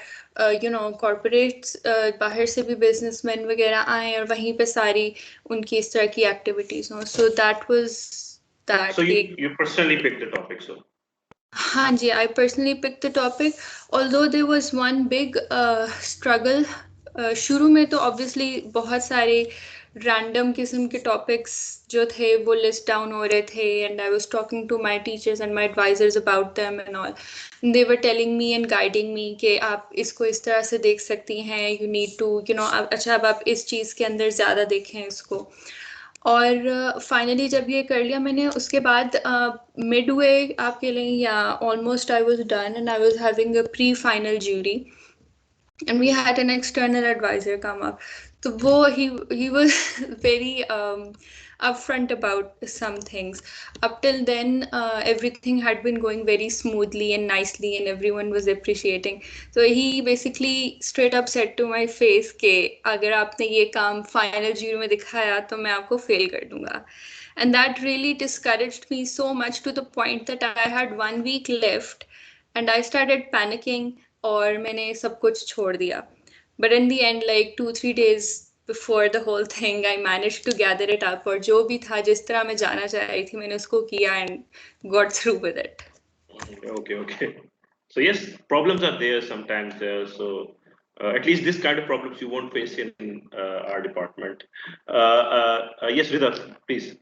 corporates, बाहर से भी businessmen वगैरह आए और वहीं पे सारी उनकी इस तरह की activities हों. So that was that. So you personally picked the topic, so. हाँ जी, I personally picked the topic, although there was one big struggle. शुरू में तो obviously बहुत सारे random किस्म के topics जो थे वो list down हो रहे थे, and I was talking to my teachers and my advisors about them and all. And they were telling me and guiding me कि आप इसको इस तरह से देख सकती हैं, you need to अच्छा अब आप इस चीज़ के अंदर ज़्यादा देखें इसको. और फाइनली जब ये कर लिया मैंने, उसके बाद मिड वे आप कह लें या almost I was done and I was having a pre final jury and we had an external advisor come up. So he was very upfront about some things. Up till then everything had been going very smoothly and nicely and everyone was appreciating. So he basically straight up said to my face कि अगर आपने ये काम final jury में दिखाया तो मैं आपको fail कर दूंगा. And that really discouraged me so much to the point that I had 1 week left and I started panicking और मैंने सब कुछ छोड़ दिया. But in the end, like 2-3 days before the whole thing, I managed to gather it up और जो भी था जिस तरह मैं जाना चाह रही थी मैंने उसको किया and got through with it. Okay. So yes, problems are there sometimes. So at least this kind of problems you won't face in our department. Yes, Rida, please.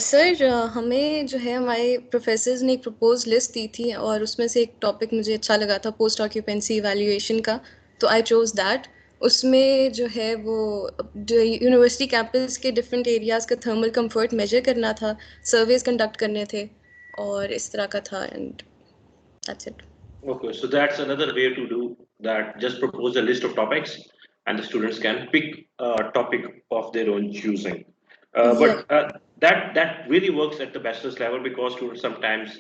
Sir हमें जो है हमारे प्रोफेसर्स ने एक प्रपोज लिस्ट दी थी और उसमें से एक टॉपिक मुझे अच्छा लगा था पोस्ट ऑक्यूपेंसी इवैल्यूएशन का, तो आई चोज दैट. उसमें जो है वो यूनिवर्सिटी कैंपस के डिफरेंट एरियाज़ का थर्मल कंफर्ट मेजर करना था, सर्वेज कंडक्ट करने थे और इस तरह का था. And that's it. Okay, so that's another way to do that. Just propose a list of topics and the students can pick a topic of their own choosing. But that really works at the bachelor's level because students sometimes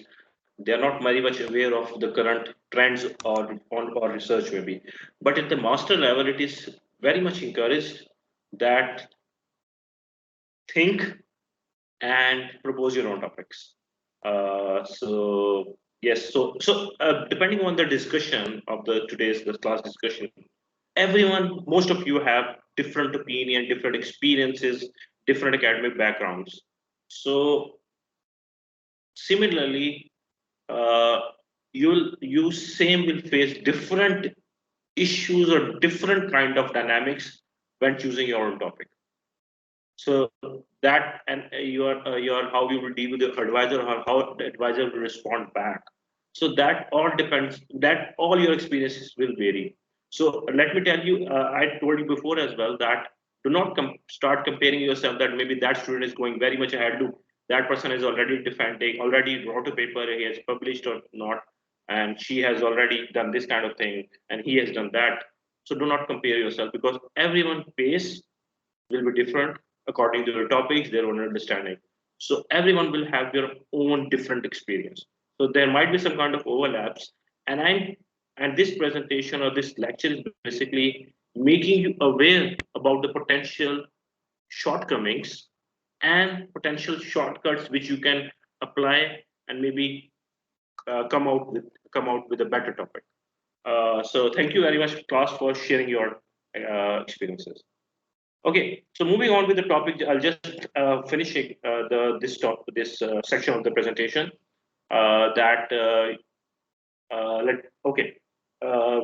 they are not very much aware of the current trends or research maybe. But at the master level, it is very much encouraged that think and propose your own topics. So yes, so depending on the discussion of today's class discussion, most of you have different opinion, different experiences, different academic backgrounds. So similarly, you will face different issues or different kind of dynamics when choosing your own topic. So that and your how you will deal with the advisor or how the advisor will respond back. So that all depends. That all your experiences will vary. So let me tell you, I told you before as well that do not start comparing yourself that maybe that student is going very much ahead. That person is already defending, already wrote a paper, he has published or not, and she has already done this kind of thing, and he has done that. So do not compare yourself because everyone's pace will be different according to their topics, their own understanding. So everyone will have their own different experience. So there might be some kind of overlaps. And this presentation or this lecture is basically making you aware about the potential shortcomings and potential shortcuts which you can apply and maybe come out with a better topic. So thank you very much, class, for sharing your experiences. Okay, so moving on with the topic, I'll just finishing this section of the presentation.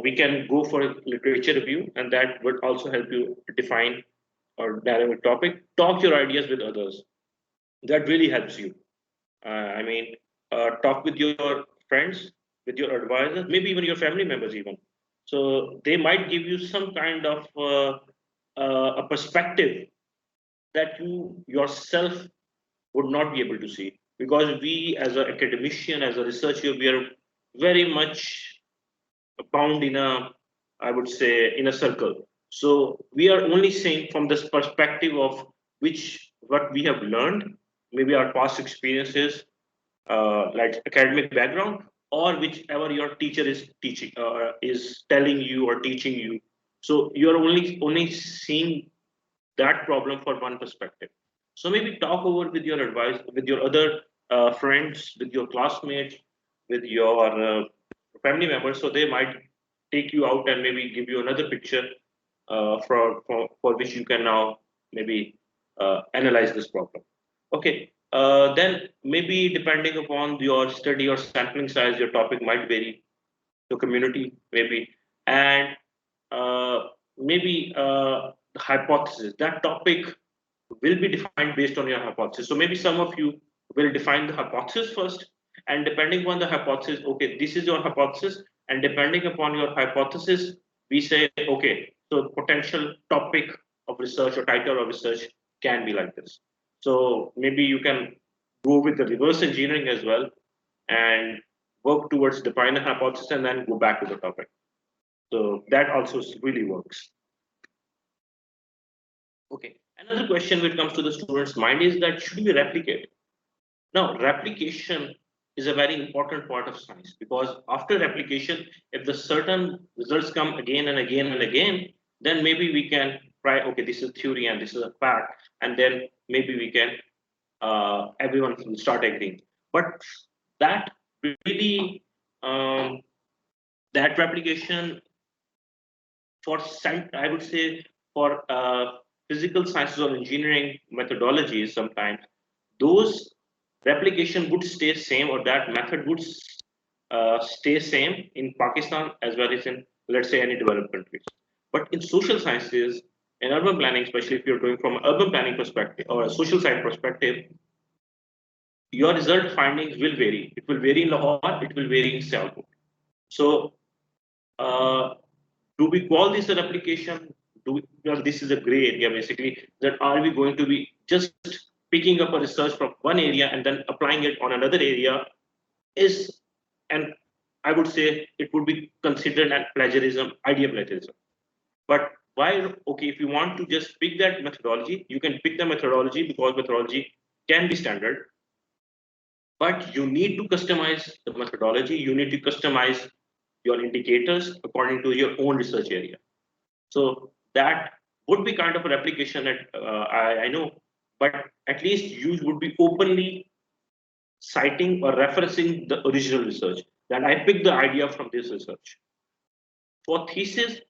We can go for a literature review, and that would also help you define or narrow a topic. Talk your ideas with others. That really helps you. Talk with your friends, with your advisors, maybe even your family members even. So they might give you some kind of a perspective that you yourself would not be able to see, because we as an academician, as a researcher, we are very much bound in a I would say, in a circle. So we are only saying from this perspective of what we have learned, maybe our past experiences, like academic background, or whichever your teacher is teaching, is telling you or teaching you. So you are only seeing that problem for one perspective. So maybe talk over with your advice, with your other friends, with your classmates, with your family members, so they might take you out and maybe give you another picture for which you can now maybe analyze this problem. Okay, then maybe depending upon your study or sampling size, your topic might vary, your community maybe, and maybe the hypothesis, that topic will be defined based on your hypothesis. So maybe some of you will define the hypothesis first, and depending upon the hypothesis, okay, this is your hypothesis, and depending upon your hypothesis, we say, okay, so potential topic of research or title of research can be like this. So maybe you can go with the reverse engineering as well and work towards define a hypothesis and then go back to the topic. So that also really works. Okay, another question when it comes to the student's mind is that should we replicate? Now, replication is a very important part of science, because after replication, if the certain results come again and again and again, then maybe we can try, okay, this is theory and this is a fact, and then maybe we can, everyone will start agreeing. But that really, that replication for, I would say, for physical sciences or engineering methodologies, sometimes those replication would stay same, or that method would stay same in Pakistan as well as in, let's say, any developed countries. But in social sciences, in urban planning, especially if you're doing from an urban planning perspective or a social science perspective, your result findings will vary. It will vary in Lahore, it will vary in Sialkot. So do we call this a replication? This is a gray area basically, that are we going to be just picking up a research from one area and then applying it on another area is, and I would say it would be considered as plagiarism, idea plagiarism. But why, okay, if you want to just pick that methodology, you can pick the methodology because methodology can be standard, but you need to customize the methodology, you need to customize your indicators according to your own research area. So that would be kind of a replication that I know, but at least you would be openly citing or referencing the original research, that I picked the idea from this research. For thesis,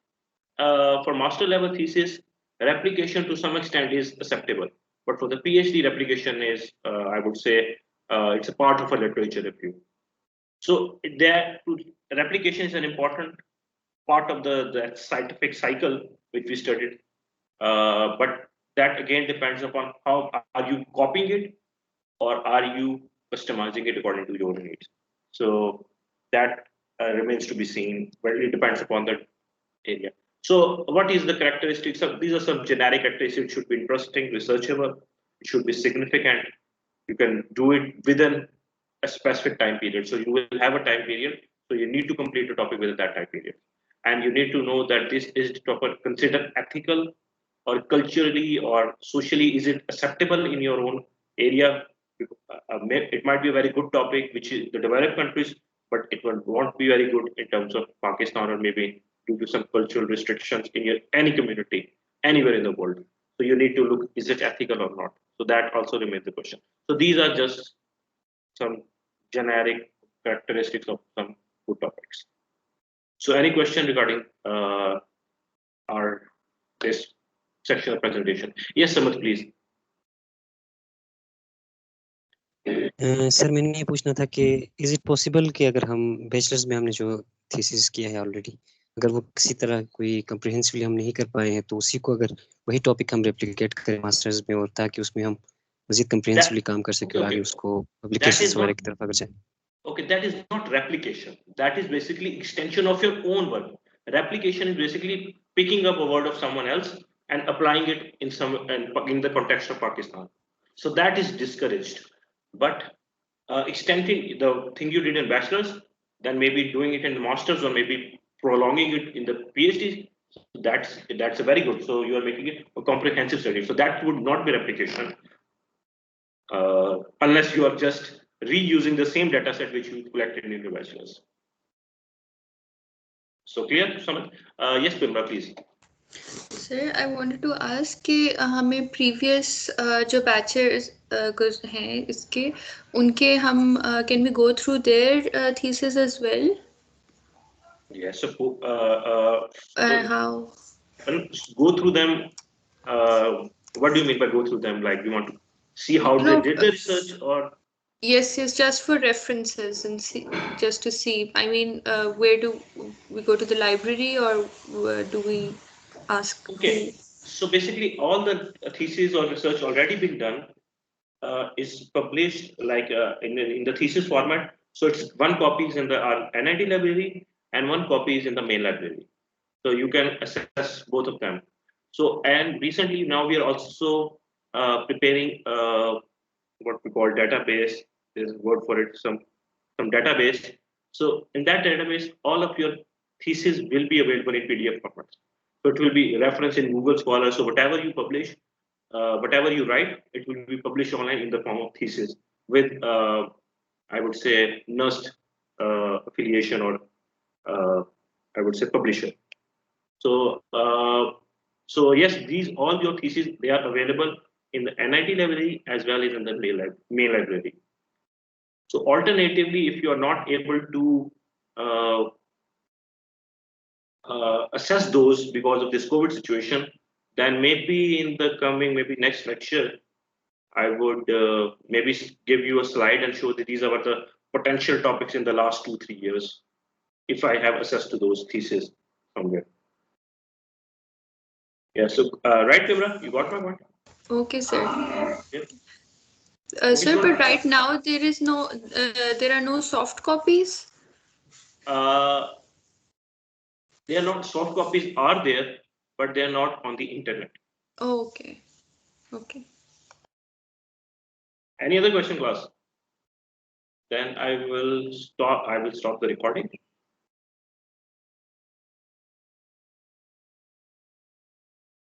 for master level thesis, replication to some extent is acceptable, but for the PhD, replication is, I would say, it's a part of a literature review. So there, replication is an important part of the scientific cycle which we studied, but that again depends upon how are you copying it or are you customizing it according to your needs. So that remains to be seen, but it depends upon the area. So what is the characteristics of, these are some generic characteristics. It should be interesting, researchable, it should be significant, you can do it within a specific time period. So you will have a time period, so you need to complete the topic within that time period, and you need to know that this is considered ethical or culturally or socially, is it acceptable in your own area. It might be a very good topic which is the developed countries, but it won't be very good in terms of Pakistan, or maybe due to some cultural restrictions in your any community anywhere in the world. So you need to look, is it ethical or not. So that also remains the question. So these are just some generic characteristics of some good topics. So any question regarding our this section of presentation? Yes, Samad, please. Sir मैंने ये पूछना था कि is it possible कि अगर हम bachelors में हमने जो थीसिस किया है ऑलरेडी, अगर वो किसी तरह कोई कंप्रिहेंसिवली हम नहीं कर पाए हैं, तो उसी को अगर वही टॉपिक हम रेप्लिकेट करें मास्टर्स में, और ताकि उसमें हम मजीद कंप्रिहेंसिवली काम कर सकें और आगे उसको पब्लिकेशंस वगैरह की तरफ अगर जाएं. Okay, that is not replication. That is basically extension of your own work. Replication is basically picking up a word of someone else and applying it in the context of Pakistan. So that is discouraged. But extending the thing you did in bachelor's, then maybe doing it in the master's, or maybe prolonging it in the PhD, that's a very good. So you are making it a comprehensive study. So that would not be replication unless you are just reusing the same data set which you collected in your bachelor's. So clear, Samit? Yes, Pimra, please. Sir I wanted to ask कि हमें previous जो bachelors हैं इसके उनके हम can we go through their thesis as well Yes, so how go through them. What do you mean by go through them? Like you want to see how they did the research, or yes, just for references and see, just to see. I mean, where do we go to the library, or do we ask? Okay, so basically all the thesis or research already been done is published like in the thesis format. So it's one copy is in the NIT library and one copy is in the main library. So you can access both of them. So and recently now we are also preparing what we call database. There's a word for it, some database. So in that database, all of your thesis will be available in PDF format. So it will be referenced in Google Scholar. So whatever you publish, whatever you write, it will be published online in the form of thesis with, I would say, NUST affiliation or I would say publisher. So, so yes, these all your theses, they are available in the NIT library as well as in the main library. So alternatively, if you are not able to assess those because of this COVID situation, then maybe in the coming, maybe next lecture, I would maybe give you a slide and show that these are the potential topics in the last 2-3 years, if I have access to those theses somewhere. Yeah, so right, Kimra, you got my point? Okay, sir. Yeah. Sir, but right now there is no, there are no soft copies. They are not, soft copies are there, but they are not on the internet. Oh, okay. Okay. Any other question, class? Then I will stop the recording.